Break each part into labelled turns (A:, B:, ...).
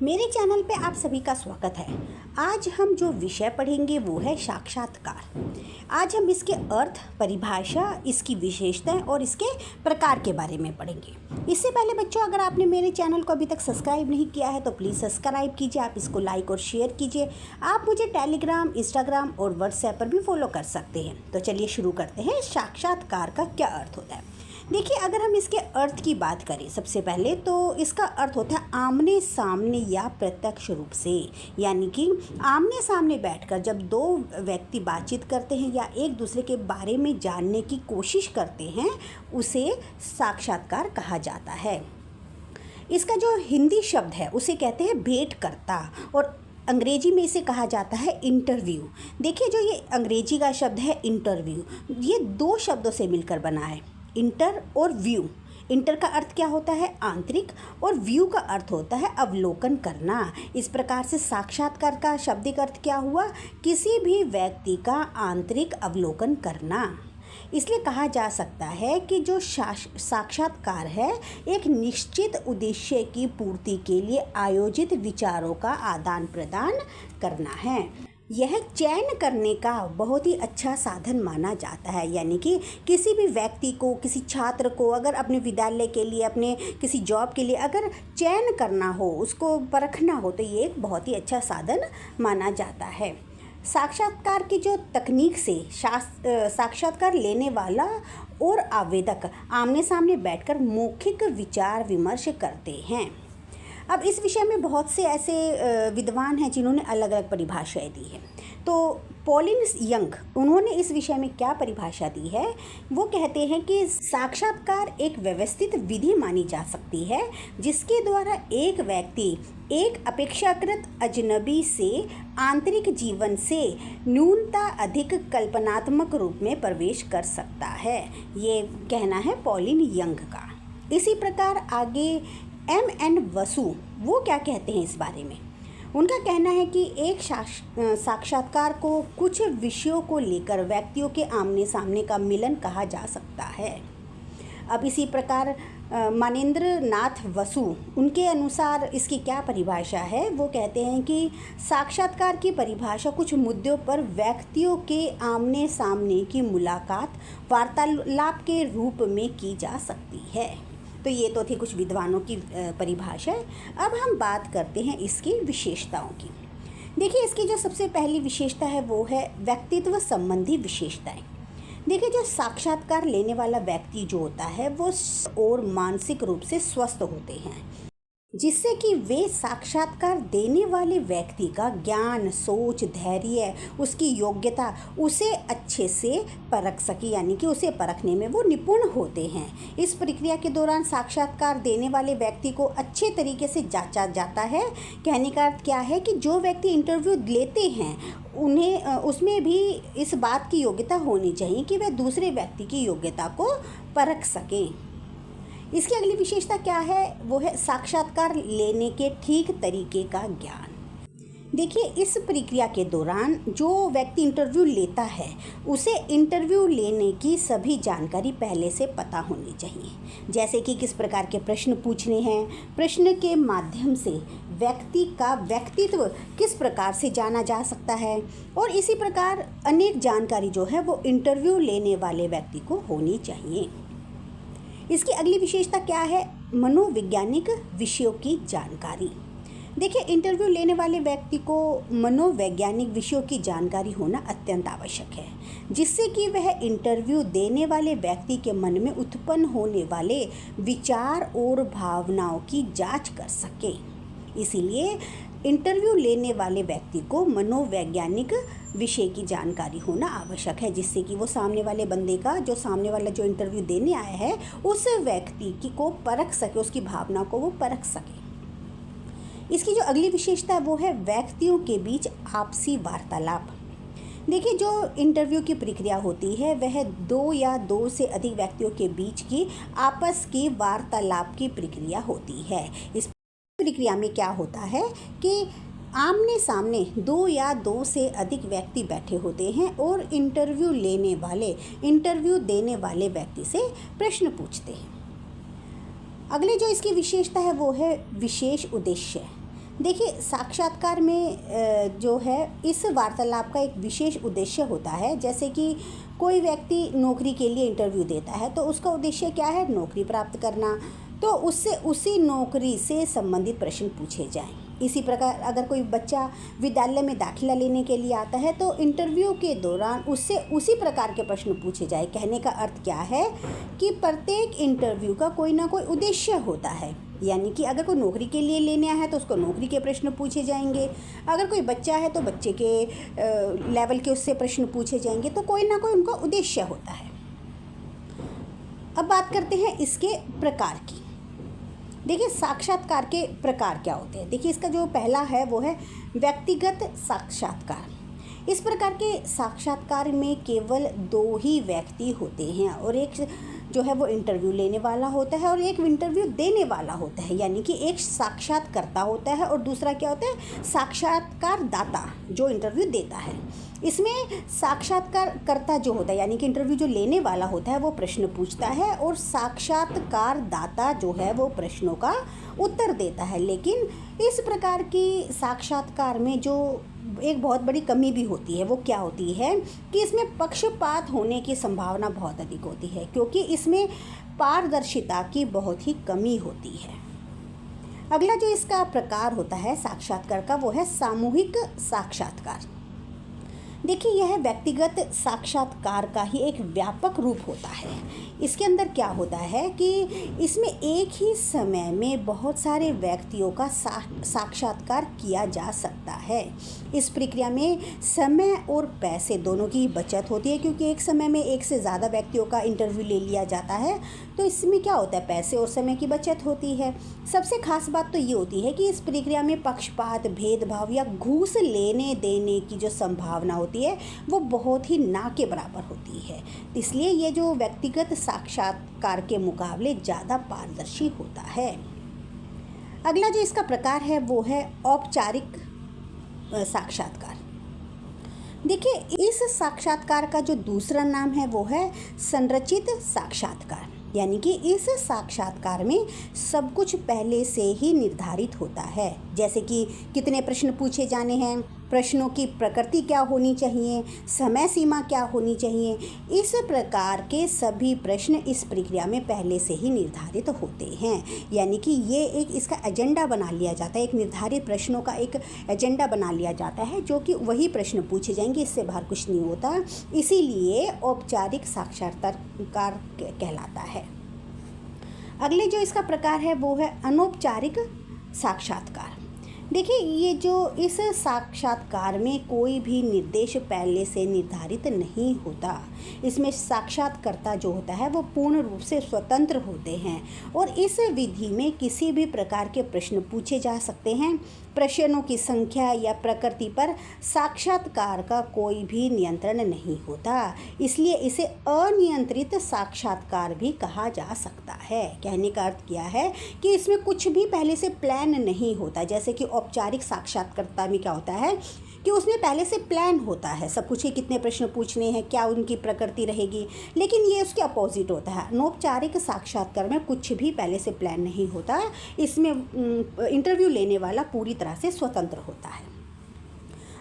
A: मेरे चैनल पे आप सभी का स्वागत है। आज हम जो विषय पढ़ेंगे वो है साक्षात्कार। आज हम इसके अर्थ, परिभाषा, इसकी विशेषताएं और इसके प्रकार के बारे में पढ़ेंगे। इससे पहले बच्चों, अगर आपने मेरे चैनल को अभी तक सब्सक्राइब नहीं किया है तो प्लीज़ सब्सक्राइब कीजिए। आप इसको लाइक और शेयर कीजिए। आप मुझे टेलीग्राम, इंस्टाग्राम और व्हाट्सएप पर भी फॉलो कर सकते हैं। तो चलिए शुरू करते हैं। साक्षात्कार का क्या अर्थ होता है? देखिए, अगर हम इसके अर्थ की बात करें सबसे पहले तो इसका अर्थ होता है आमने सामने या प्रत्यक्ष रूप से, यानी कि आमने सामने बैठकर जब दो व्यक्ति बातचीत करते हैं या एक दूसरे के बारे में जानने की कोशिश करते हैं, उसे साक्षात्कार कहा जाता है। इसका जो हिंदी शब्द है उसे कहते हैं भेंटकर्ता और अंग्रेजी में इसे कहा जाता है इंटरव्यू। देखिए, जो ये अंग्रेजी का शब्द है इंटरव्यू, ये दो शब्दों से मिलकर बना है, इंटर और व्यू। इंटर का अर्थ क्या होता है? आंतरिक, और व्यू का अर्थ होता है अवलोकन करना। इस प्रकार से साक्षात्कार का शाब्दिक अर्थ क्या हुआ? किसी भी व्यक्ति का आंतरिक अवलोकन करना। इसलिए कहा जा सकता है कि जो साक्षात्कार है एक निश्चित उद्देश्य की पूर्ति के लिए आयोजित विचारों का आदान प्रदान करना है। यह चयन करने का बहुत ही अच्छा साधन माना जाता है, यानी कि किसी भी व्यक्ति को, किसी छात्र को अगर अपने विद्यालय के लिए, अपने किसी जॉब के लिए अगर चयन करना हो, उसको परखना हो, तो ये एक बहुत ही अच्छा साधन माना जाता है। साक्षात्कार की जो तकनीक से साक्षात्कार लेने वाला और आवेदक आमने सामने बैठकर मौखिक विचार विमर्श करते हैं। अब इस विषय में बहुत से ऐसे विद्वान हैं जिन्होंने अलग अलग परिभाषाएं दी हैं। तो पॉलिन यंग, उन्होंने इस विषय में क्या परिभाषा दी है? वो कहते हैं कि साक्षात्कार एक व्यवस्थित विधि मानी जा सकती है जिसके द्वारा एक व्यक्ति एक अपेक्षाकृत अजनबी से आंतरिक जीवन से न्यूनता अधिक कल्पनात्मक रूप में प्रवेश कर सकता है। ये कहना है पॉलिन यंग का। इसी प्रकार आगे M.N. वसु, वो क्या कहते हैं इस बारे में? उनका कहना है कि एक साक्षात्कार को कुछ विषयों को लेकर व्यक्तियों के आमने सामने का मिलन कहा जा सकता है। अब इसी प्रकार मानेंद्र नाथ वसु, उनके अनुसार इसकी क्या परिभाषा है? वो कहते हैं कि साक्षात्कार की परिभाषा कुछ मुद्दों पर व्यक्तियों के आमने सामने की मुलाकात वार्तालाप के रूप में की जा सकती है। तो ये तो थी कुछ विद्वानों की परिभाषा। अब हम बात करते हैं इसकी विशेषताओं की। देखिए, इसकी जो सबसे पहली विशेषता है वो है व्यक्तित्व संबंधी विशेषताएं। देखिए, जो साक्षात्कार लेने वाला व्यक्ति जो होता है वो और मानसिक रूप से स्वस्थ होते हैं, जिससे कि वे साक्षात्कार देने वाले व्यक्ति का ज्ञान, सोच, धैर्य, उसकी योग्यता उसे अच्छे से परख सके, यानी कि उसे परखने में वो निपुण होते हैं। इस प्रक्रिया के दौरान साक्षात्कार देने वाले व्यक्ति को अच्छे तरीके से जांचा जाता है। कहने का अर्थ क्या है कि जो व्यक्ति इंटरव्यू लेते हैं उन्हें उसमें भी इस बात की योग्यता होनी चाहिए कि वह दूसरे व्यक्ति की योग्यता को परख सकें। इसकी अगली विशेषता क्या है? वो है साक्षात्कार लेने के ठीक तरीके का ज्ञान। देखिए, इस प्रक्रिया के दौरान जो व्यक्ति इंटरव्यू लेता है उसे इंटरव्यू लेने की सभी जानकारी पहले से पता होनी चाहिए, जैसे कि किस प्रकार के प्रश्न पूछने हैं, प्रश्न के माध्यम से व्यक्ति का व्यक्तित्व किस प्रकार से जाना जा सकता है, और इसी प्रकार अनेक जानकारी जो है वो इंटरव्यू लेने वाले व्यक्ति को होनी चाहिए। इसकी अगली विशेषता क्या है? मनोवैज्ञानिक विषयों की जानकारी। देखिए, इंटरव्यू लेने वाले व्यक्ति को मनोवैज्ञानिक विषयों की जानकारी होना अत्यंत आवश्यक है, जिससे कि वह इंटरव्यू देने वाले व्यक्ति के मन में उत्पन्न होने वाले विचार और भावनाओं की जांच कर सके। इसीलिए इंटरव्यू लेने वाले व्यक्ति को मनोवैज्ञानिक विषय की जानकारी होना आवश्यक है, जिससे कि वो सामने वाले बंदे का, जो सामने वाला जो इंटरव्यू देने आया है, उस व्यक्ति की को परख सके, उसकी भावना को वो परख सके। इसकी जो अगली विशेषता है वो है व्यक्तियों के बीच आपसी वार्तालाप। देखिए, जो इंटरव्यू की प्रक्रिया होती है वह दो या दो से अधिक व्यक्तियों के बीच की आपस की वार्तालाप की प्रक्रिया होती है। इस प्रक्रिया में क्या होता है कि आमने सामने दो या दो से अधिक व्यक्ति बैठे होते हैं और इंटरव्यू लेने वाले इंटरव्यू देने वाले व्यक्ति से प्रश्न पूछते हैं। अगले जो इसकी विशेषता है वो है विशेष उद्देश्य। देखिए, साक्षात्कार में जो है इस वार्तालाप का एक विशेष उद्देश्य होता है। जैसे कि कोई व्यक्ति नौकरी के लिए इंटरव्यू देता है तो उसका उद्देश्य क्या है? नौकरी प्राप्त करना। तो उससे उसी नौकरी से संबंधित प्रश्न पूछे जाएं। इसी प्रकार अगर कोई बच्चा विद्यालय में दाखिला लेने के लिए आता है तो इंटरव्यू के दौरान उससे उसी प्रकार के प्रश्न पूछे जाए। कहने का अर्थ क्या है कि प्रत्येक इंटरव्यू का कोई ना कोई उद्देश्य होता है। यानी कि अगर कोई नौकरी के लिए लेने आया है तो उसको नौकरी के प्रश्न पूछे जाएंगे, अगर कोई बच्चा है तो बच्चे के लेवल के उससे प्रश्न पूछे जाएंगे। तो कोई ना कोई उनका उद्देश्य होता है। अब बात करते हैं इसके प्रकार की। देखिए, साक्षात्कार के प्रकार क्या होते हैं। देखिए, इसका जो पहला है वो है व्यक्तिगत साक्षात्कार। इस प्रकार के साक्षात्कार में केवल 2 ही व्यक्ति होते हैं और एक जो है वो इंटरव्यू लेने वाला होता है और एक इंटरव्यू देने वाला होता है। यानी कि एक साक्षात्कारता होता है और दूसरा क्या होता है? साक्षात्कारदाता, जो इंटरव्यू देता है। इसमें साक्षात्कारकर्ता जो होता है यानी कि इंटरव्यू जो लेने वाला होता है वो प्रश्न पूछता है और साक्षात्कारदाता जो है वो प्रश्नों का उत्तर देता है। लेकिन इस प्रकार की साक्षात्कार में जो एक बहुत बड़ी कमी भी होती है वो क्या होती है कि इसमें पक्षपात होने की संभावना बहुत अधिक होती है, क्योंकि इसमें पारदर्शिता की बहुत ही कमी होती है। अगला जो इसका प्रकार होता है साक्षात्कार का वो है सामूहिक साक्षात्कार। देखिए, यह व्यक्तिगत साक्षात्कार का ही एक व्यापक रूप होता है। इसके अंदर क्या होता है कि इसमें एक ही समय में बहुत सारे व्यक्तियों का साक्षात्कार किया जा सकता है। इस प्रक्रिया में समय और पैसे दोनों की बचत होती है, क्योंकि एक समय में एक से ज़्यादा व्यक्तियों का इंटरव्यू ले लिया जाता है। तो इसमें क्या होता है? पैसे और समय की बचत होती है। सबसे खास बात तो ये होती है कि इस प्रक्रिया में पक्षपात, भेदभाव या घूस लेने देने की जो संभावना होती है वो बहुत ही ना के बराबर होती है। इसलिए ये जो व्यक्तिगत साक्षात्कार के मुकाबले ज़्यादा पारदर्शी होता है। अगला जो इसका प्रकार है वो है औपचारिक साक्षात्कार। देखिए, इस साक्षात्कार का जो दूसरा नाम है वो है संरचित साक्षात्कार। यानी कि इस साक्षात्कार में सब कुछ पहले से ही निर्धारित होता है। जैसे कि कितने प्रश्न पूछे जाने हैं, प्रश्नों की प्रकृति क्या होनी चाहिए, समय सीमा क्या होनी चाहिए। इस प्रकार के सभी प्रश्न इस प्रक्रिया में पहले से ही निर्धारित होते हैं। यानी कि ये एक इसका एजेंडा बना लिया जाता है, एक निर्धारित प्रश्नों का एक एजेंडा बना लिया जाता है, जो कि वही प्रश्न पूछे जाएंगे, इससे बाहर कुछ नहीं होता। इसीलिए औपचारिक साक्षात्कार कहलाता है। अगले जो इसका प्रकार है वो है अनौपचारिक साक्षात्कार। देखिए, ये जो इस साक्षात्कार में कोई भी निर्देश पहले से निर्धारित नहीं होता। इसमें साक्षात्कारता जो होता है वो पूर्ण रूप से स्वतंत्र होते हैं और इस विधि में किसी भी प्रकार के प्रश्न पूछे जा सकते हैं। प्रश्नों की संख्या या प्रकृति पर साक्षात्कार का कोई भी नियंत्रण नहीं होता। इसलिए इसे अनियंत्रित साक्षात्कार भी कहा जा सकता है। कहने का अर्थ क्या है कि इसमें कुछ भी पहले से प्लान नहीं होता। जैसे कि औपचारिक साक्षात्कारता में क्या होता है कि उसमें पहले से प्लान होता है सब कुछ, ही कितने प्रश्न पूछने हैं, क्या उनकी प्रकृति रहेगी। लेकिन ये उसके अपोजिट होता है। अनौपचारिक साक्षात्कार में कुछ भी पहले से प्लान नहीं होता। इसमें इंटरव्यू लेने वाला पूरी तरह से स्वतंत्र होता है।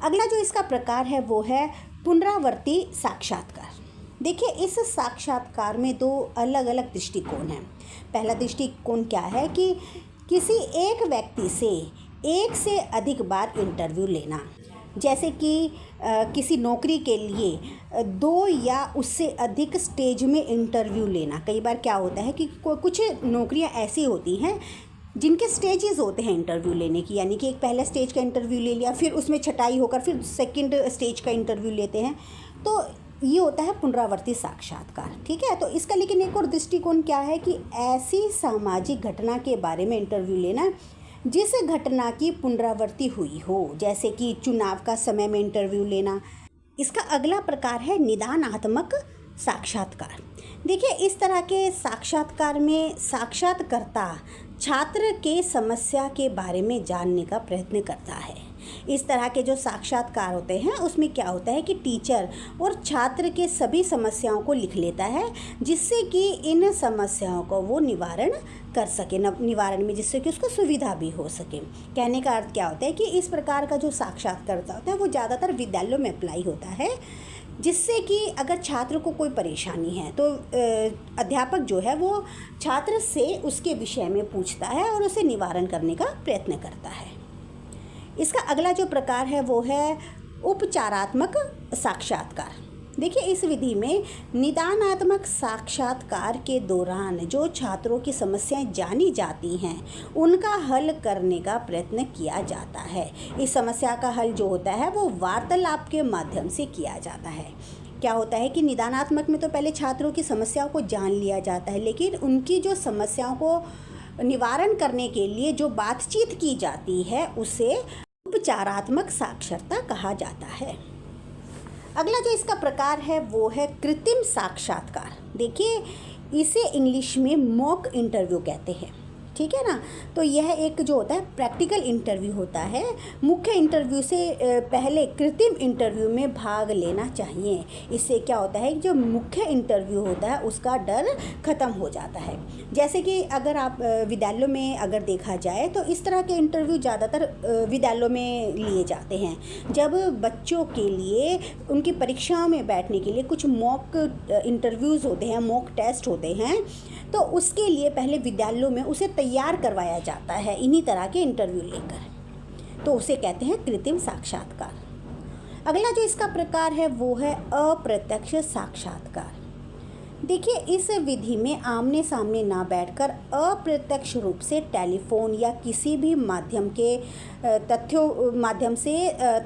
A: अगला जो इसका प्रकार है वो है पुनरावर्ती साक्षात्कार। देखिए, इस साक्षात्कार में 2 अलग अलग दृष्टिकोण हैं। पहला दृष्टिकोण क्या है कि किसी एक व्यक्ति से एक से अधिक बार इंटरव्यू लेना। जैसे कि किसी नौकरी के लिए 2 या उससे अधिक स्टेज में इंटरव्यू लेना। कई बार क्या होता है कि कुछ नौकरियां ऐसी होती हैं जिनके स्टेजेस होते हैं इंटरव्यू लेने की। यानी कि एक पहला स्टेज का इंटरव्यू ले लिया, फिर उसमें छटाई होकर फिर सेकंड स्टेज का इंटरव्यू लेते हैं। तो ये होता है पुनरावर्ती साक्षात्कार। ठीक है, तो इसका लेकिन एक और दृष्टिकोण क्या है कि ऐसी सामाजिक घटना के बारे में इंटरव्यू लेना जिस घटना की पुनरावृत्ति हुई हो, जैसे कि चुनाव का समय में इंटरव्यू लेना। इसका अगला प्रकार है निदानात्मक साक्षात्कार। देखिए, इस तरह के साक्षात्कार में साक्षात्कारता छात्र के समस्या के बारे में जानने का प्रयत्न करता है। इस तरह के जो साक्षात्कार होते हैं उसमें क्या होता है कि टीचर और छात्र के सभी समस्याओं को लिख लेता है, जिससे कि इन समस्याओं को वो निवारण कर सके, निवारण में जिससे कि उसको सुविधा भी हो सके। कहने का अर्थ क्या होता है कि इस प्रकार का जो साक्षात्कार होता है वो ज़्यादातर विद्यालयों में अप्लाई होता है, जिससे कि अगर छात्र को कोई परेशानी है तो अध्यापक जो है वो छात्र से उसके विषय में पूछता है और उसे निवारण करने का प्रयत्न करता है। इसका अगला जो प्रकार है वो है उपचारात्मक साक्षात्कार। देखिए, इस विधि में निदानात्मक साक्षात्कार के दौरान जो छात्रों की समस्याएं जानी जाती हैं उनका हल करने का प्रयत्न किया जाता है। इस समस्या का हल जो होता है वो वार्तालाप के माध्यम से किया जाता है। क्या होता है कि निदानात्मक में तो पहले छात्रों की समस्याओं को जान लिया जाता है, लेकिन उनकी जो समस्याओं को निवारण करने के लिए जो बातचीत की जाती है उसे उपचारात्मक साक्षरता कहा जाता है। अगला जो इसका प्रकार है वो है कृत्रिम साक्षात्कार। देखिए, इसे इंग्लिश में मॉक इंटरव्यू कहते हैं, ठीक है ना। तो यह एक जो होता है प्रैक्टिकल इंटरव्यू होता है। मुख्य इंटरव्यू से पहले कृत्रिम इंटरव्यू में भाग लेना चाहिए। इससे क्या होता है कि जो मुख्य इंटरव्यू होता है उसका डर ख़त्म हो जाता है। जैसे कि अगर आप विद्यालयों में अगर देखा जाए तो इस तरह के इंटरव्यू ज़्यादातर विद्यालयों में लिए जाते हैं, जब बच्चों के लिए उनकी परीक्षाओं में बैठने के लिए कुछ मॉक इंटरव्यूज़ होते हैं, मॉक टेस्ट होते हैं, तो उसके लिए पहले विद्यालयों में उसे तैयार करवाया जाता है इन्हीं तरह के इंटरव्यू लेकर, तो उसे कहते हैं कृत्रिम साक्षात्कार। अगला जो इसका प्रकार है वो है अप्रत्यक्ष साक्षात्कार। देखिए, इस विधि में आमने सामने ना बैठकर अप्रत्यक्ष रूप से टेलीफोन या किसी भी माध्यम से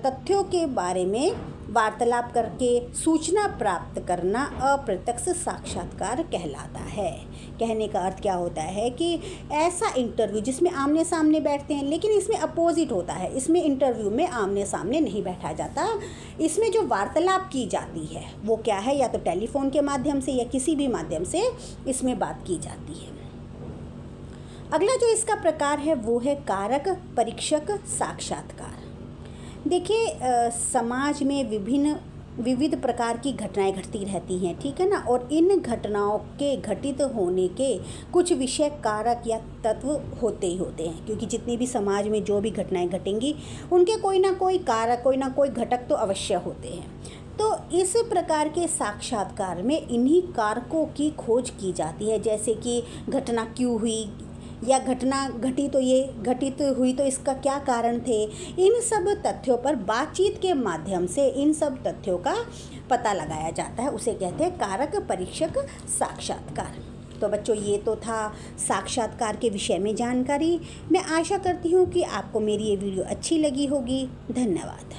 A: तथ्यों के बारे में वार्तालाप करके सूचना प्राप्त करना अप्रत्यक्ष साक्षात्कार कहलाता है। कहने का अर्थ क्या होता है कि ऐसा इंटरव्यू जिसमें आमने सामने बैठते हैं, लेकिन इसमें अपोजिट होता है। इसमें इंटरव्यू में आमने सामने नहीं बैठा जाता, इसमें जो वार्तालाप की जाती है वो क्या है, या तो टेलीफोन के माध्यम से या किसी भी माध्यम से इसमें बात की जाती है। अगला जो इसका प्रकार है वो है कारक परीक्षक साक्षात्कार। देखिए, समाज में विविध प्रकार की घटनाएं घटती रहती हैं, ठीक है ना, और इन घटनाओं के घटित होने के कुछ विषय कारक या तत्व होते ही होते हैं, क्योंकि जितनी भी समाज में जो भी घटनाएं घटेंगी उनके कोई ना कोई कारक, कोई ना कोई घटक तो अवश्य होते हैं। तो इस प्रकार के साक्षात्कार में इन्हीं कारकों की खोज की जाती है, जैसे कि घटना क्यों हुई, या घटना घटित हुई तो इसका क्या कारण थे। इन सब तथ्यों पर बातचीत के माध्यम से इन सब तथ्यों का पता लगाया जाता है, उसे कहते हैं कारक परीक्षक साक्षात्कार। तो बच्चों, ये तो था साक्षात्कार के विषय में जानकारी। मैं आशा करती हूँ कि आपको मेरी ये वीडियो अच्छी लगी होगी। धन्यवाद।